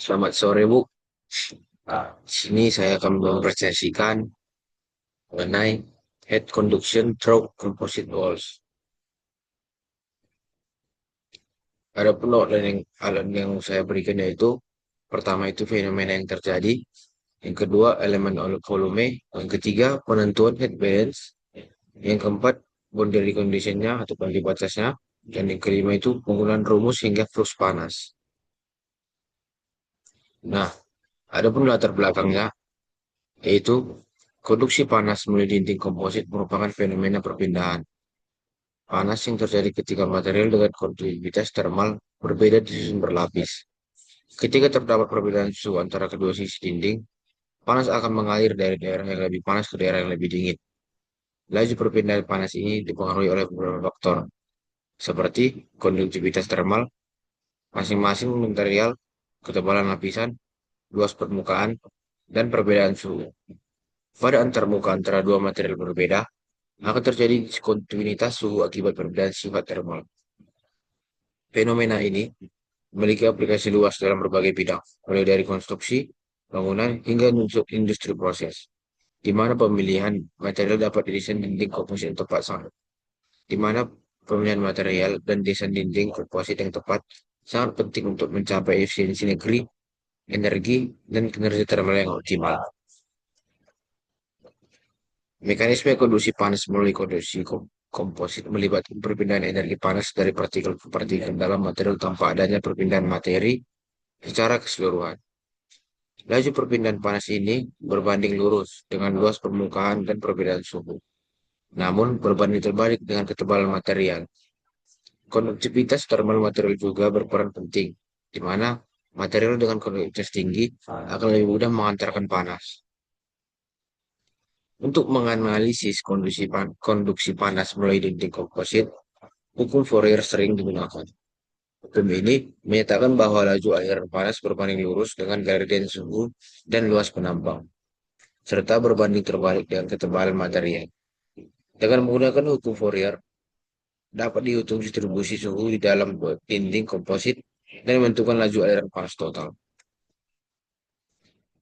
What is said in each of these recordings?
Selamat sore, Bu. Di sini saya akan mempresentasikan mengenai head conduction through composite walls. Ada alat yang saya berikan yaitu pertama itu fenomena yang terjadi, yang kedua elemen volume, yang ketiga penentuan head balance, yang keempat boundary conditionnya atau boundary batasnya, dan yang kelima itu penggunaan rumus hingga flux panas. Nah, adapun latar belakangnya yaitu konduksi panas melalui dinding komposit merupakan fenomena perpindahan panas yang terjadi ketika material dengan konduktivitas termal berbeda disusun berlapis. Ketika terdapat perbedaan suhu antara kedua sisi dinding, panas akan mengalir dari daerah yang lebih panas ke daerah yang lebih dingin. Laju perpindahan panas ini dipengaruhi oleh beberapa faktor, seperti konduktivitas termal, masing-masing material, ketebalan lapisan, luas permukaan, dan perbedaan suhu. Pada antarmuka antara dua material berbeda, akan terjadi diskontinuitas suhu akibat perbedaan sifat termal. Fenomena ini memiliki aplikasi luas dalam berbagai bidang, mulai dari konstruksi, bangunan, hingga industri proses, di mana pemilihan material dapat didesain dinding komposit yang tepat sangat, di mana pemilihan material dan desain dinding komposit yang tepat sangat penting untuk mencapai efisiensi energi, dan kinerja termal yang optimal. Mekanisme konduksi panas melalui konduksi komposit melibatkan perpindahan energi panas dari partikel ke partikel dalam material tanpa adanya perpindahan materi secara keseluruhan. Laju perpindahan panas ini berbanding lurus dengan luas permukaan dan perbedaan suhu. Namun berbanding terbalik dengan ketebalan material. Konduktivitas termal material juga berperan penting, di mana material dengan konduktivitas tinggi akan lebih mudah mengantarkan panas. Untuk menganalisis konduksi panas melalui dinding komposit, hukum Fourier sering digunakan. Hukum ini menyatakan bahwa laju aliran panas berbanding lurus dengan gradien suhu dan luas penambang, serta berbanding terbalik dengan ketebalan material. Dengan menggunakan hukum Fourier, dapat dihitung distribusi suhu di dalam dinding komposit dan menentukan laju aliran panas total.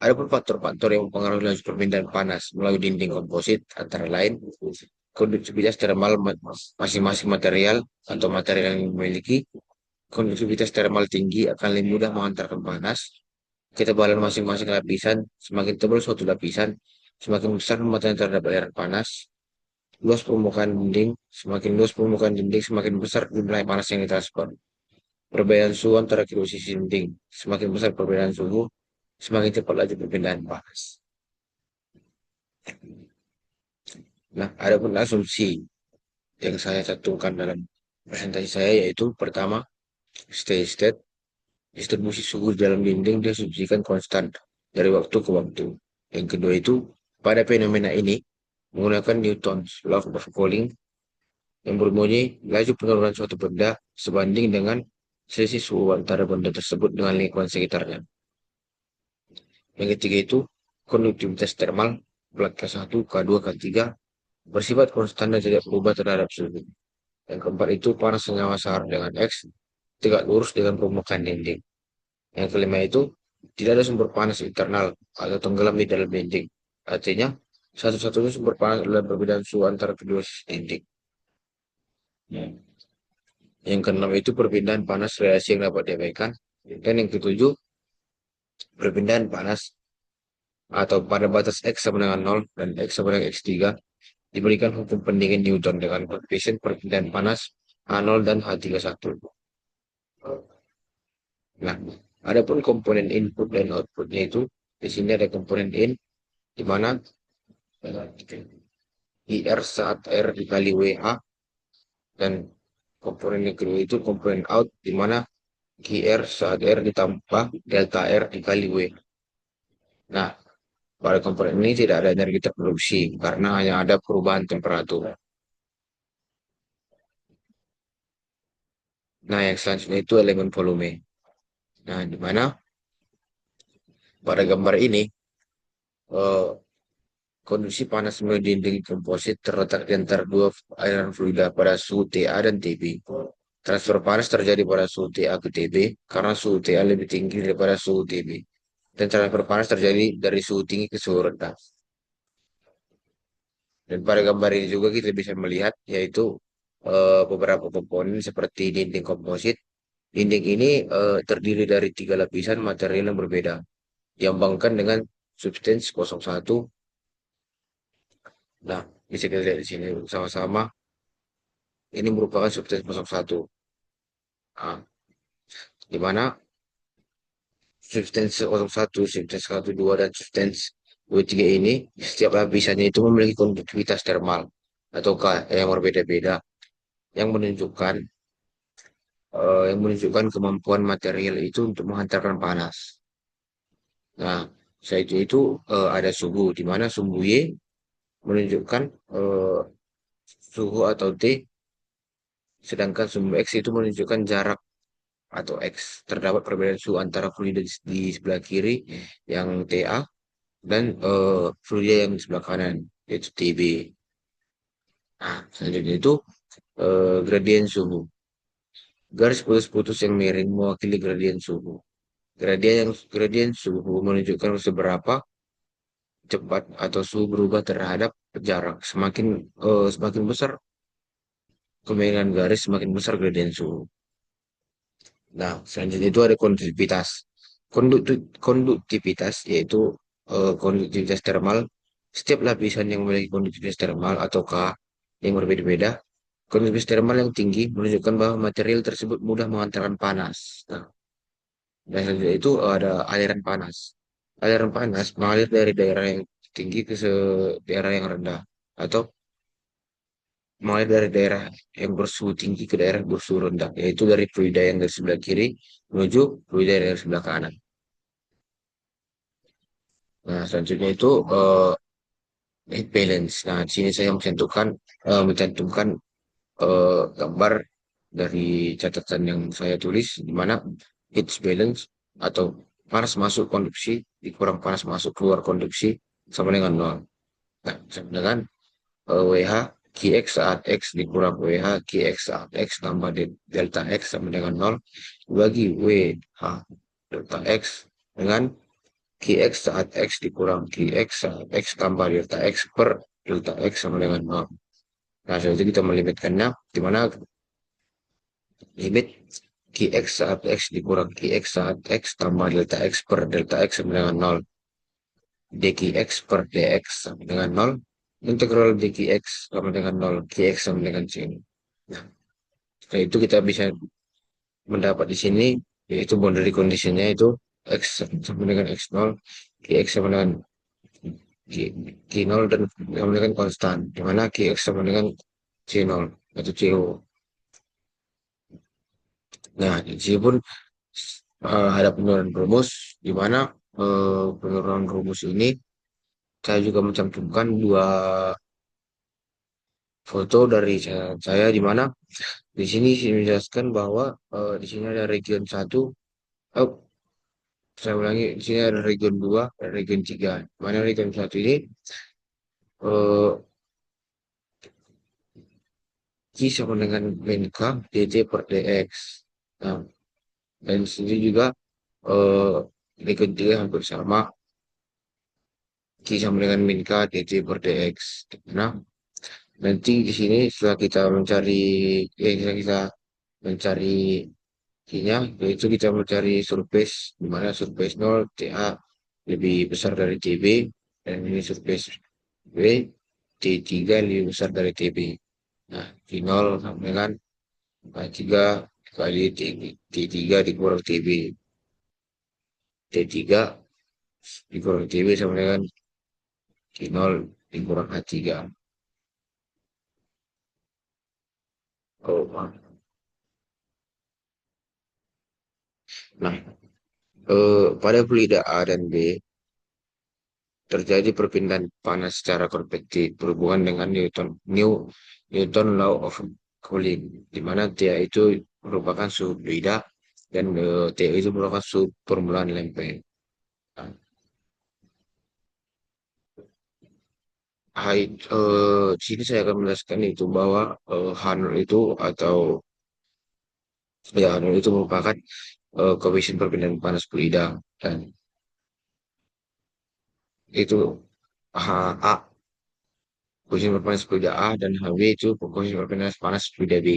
Ada faktor-faktor yang mempengaruhi laju perpindahan panas melalui dinding komposit, antara lain konduktivitas termal masing-masing material atau material yang memiliki konduktivitas termal tinggi akan lebih mudah mengantarkan panas. Ketebalan masing-masing lapisan, semakin tebal suatu lapisan, semakin besar muatan terhadap aliran panas. Luas permukaan dinding, semakin luas permukaan dinding, semakin besar jumlah panas yang ditransfer. Perbedaan suhu antara kedua sisi dinding, semakin besar perbedaan suhu, semakin cepat laju perpindahan panas. Nah, ada pun asumsi yang saya cantumkan dalam presentasi saya yaitu pertama, steady state, distribusi suhu dalam dinding diasumsikan konstan dari waktu ke waktu. Yang kedua itu, pada fenomena ini, menggunakan Newton's law of cooling yang berbunyi laju penurunan suatu benda sebanding dengan selisih suhu antara benda tersebut dengan lingkungan sekitarnya. Yang ketiga itu, konduktivitas termal plat K1, K2, K3 bersifat konstan dan tidak berubah terhadap suhu. Yang keempat itu, panas senyawa sehar dengan X tegak lurus dengan permukaan dinding. Yang kelima itu, tidak ada sumber panas internal atau tenggelam di dalam dinding. Artinya, satu-satunya sumber panas adalah perbedaan suhu antara kedua sisi dinding. Yang keenam itu perpindahan panas relasi yang dapat diabaikan. Dan yang ketujuh, perpindahan panas atau pada batas X sama dengan 0 dan X sama dengan X3 diberikan hukum pendingin Newton dengan koefisien perpindahan panas H0 dan H31. Nah, adapun komponen input dan outputnya itu, di sini ada komponen in, di mana IR saat R dikali WH, dan komponen yang kedua itu komponen out, di mana GR saat R ditambah delta R dikali W. Nah, pada komponen ini tidak ada energi terproduksi karena hanya ada perubahan temperatur. Nah, yang selanjutnya itu elemen volume. Nah, di mana pada gambar ini eh, kondisi panas melalui dinding komposit terletak di antara dua aliran fluida pada suhu TA dan TB. Transfer panas terjadi pada suhu TA ke TB karena suhu TA lebih tinggi daripada suhu TB. Dan transfer panas terjadi dari suhu tinggi ke suhu rendah. Dan pada gambar ini juga kita bisa melihat yaitu beberapa komponen seperti dinding komposit. Dinding ini terdiri dari tiga lapisan material yang berbeda, diambangkan dengan substance 01. Nah, bisa kita lihat di sini sama-sama. Ini merupakan substance 01. Nah, di mana substance 01, substance 102, dan substance 23 ini, setiap lapisannya itu memiliki konduktivitas termal ataukah yang berbeda-beda, yang menunjukkan kemampuan material itu untuk menghantarkan panas. Nah, selain itu ada suhu, di mana suhu Y menunjukkan eh, suhu atau T, sedangkan suhu X itu menunjukkan jarak atau X. Terdapat perbedaan suhu antara fluida di sebelah kiri yang TA dan fluida yang di sebelah kanan yaitu TB. Nah, selanjutnya itu gradien suhu. Garis putus-putus yang miring mewakili gradien suhu. Gradien suhu menunjukkan seberapa cepat atau suhu berubah terhadap jarak. Semakin besar kemiringan garis, semakin besar gradien suhu. Nah, selanjutnya itu ada konduktivitas. Konduktivitas yaitu konduktivitas termal. Setiap lapisan yang memiliki konduktivitas termal ataukah yang berbeda-beda. Konduktivitas termal yang tinggi menunjukkan bahwa material tersebut mudah mengantarkan panas. Nah, dan selanjutnya itu ada aliran panas. Aliran panas mengalir dari daerah yang tinggi ke daerah yang rendah, atau mulai dari daerah yang bersuhu tinggi ke daerah bersuhu rendah, yaitu dari fluida yang dari sebelah kiri menuju fluida yang dari sebelah kanan. Nah, selanjutnya itu heat balance. Nah, di sini saya mencantumkan gambar dari catatan yang saya tulis, di mana heat balance atau panas masuk konduksi dikurang panas masuk keluar konduksi sama dengan nol. Nah, sama dengan WH QX saat X dikurang WH QX saat X tambah delta X sama dengan nol, bagi WH delta X dengan QX saat X dikurang QX saat X tambah delta X per delta X sama dengan nol. Nah, selanjutnya kita melimitkannya, di mana limit QX saat X dikurang QX saat X tambah delta X per delta X sama dengan nol. dqx per dx sama dengan nol. Integral dqx sama dengan nol. Qx sama dengan C. Nah, setelah itu kita bisa mendapat di sini, yaitu boundary conditionnya itu X sama dengan X0, Qx sama dengan Q0, dan sama dengan konstan, di mana Qx sama dengan C0 atau CO. Nah, di sini pun ada penurunan rumus, di mana penurunan rumus ini saya juga mencantumkan dua foto dari saya, di mana di sini saya menjelaskan bahwa di sini ada region satu. Oh, saya ulangi, di sini ada region 2 dan region 3. Mana region satu ini eh, Q sama dengan min K dt per dx. Nah, dan di sini juga eh, region 3 hampir sama, Q sama dengan min K dt per dx. Nah, nanti di sini setelah kita setelah kita mencari Q-nya, yaitu kita mencari surface, di mana surface 0 TA lebih besar dari TB, dan ini surface B, T3 lebih besar dari TB. Nah, T0 sama dengan K3 kali T3 dikurang TB. T3 dikurang TB sama dengan T0 dikurang K3. Oh, maaf. Nah, pada fluida A dan B, terjadi perpindahan panas secara konvektif berhubungan dengan Newton Law of Cooling, di mana T itu merupakan suhu fluida dan T itu merupakan suhu permulaan lempeng. Nah, di sini saya akan menjelaskan itu bahwa H0 itu atau Ya, dan itu merupakan koefisien perpindahan panas fluida dan itu H A koefisien perpindahan panas fluida A dan HB itu koefisien perpindahan panas fluida B.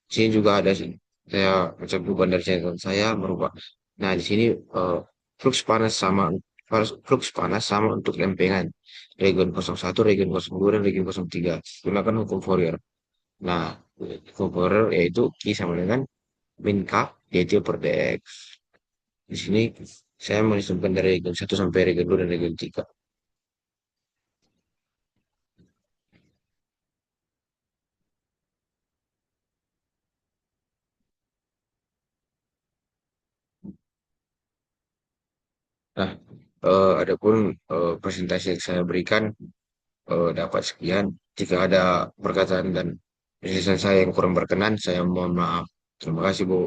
Di sini juga ada sih. Saya baca perubahan dari catatan saya merupakan. Nah, di sini eh, flux panas sama untuk lempengan region 01, region 02, dan region 03. Gunakan hukum Fourier. Nah, hukum Fourier yaitu Q sama dengan min K yaitu per dx. Di sini saya menunjukkan dari region 1 sampai region 2 dan region 3. Nah, adapun presentasi yang saya berikan dapat sekian. Jika ada perkataan dan penjelasan saya yang kurang berkenan, saya mohon maaf. Terima kasih, Bu.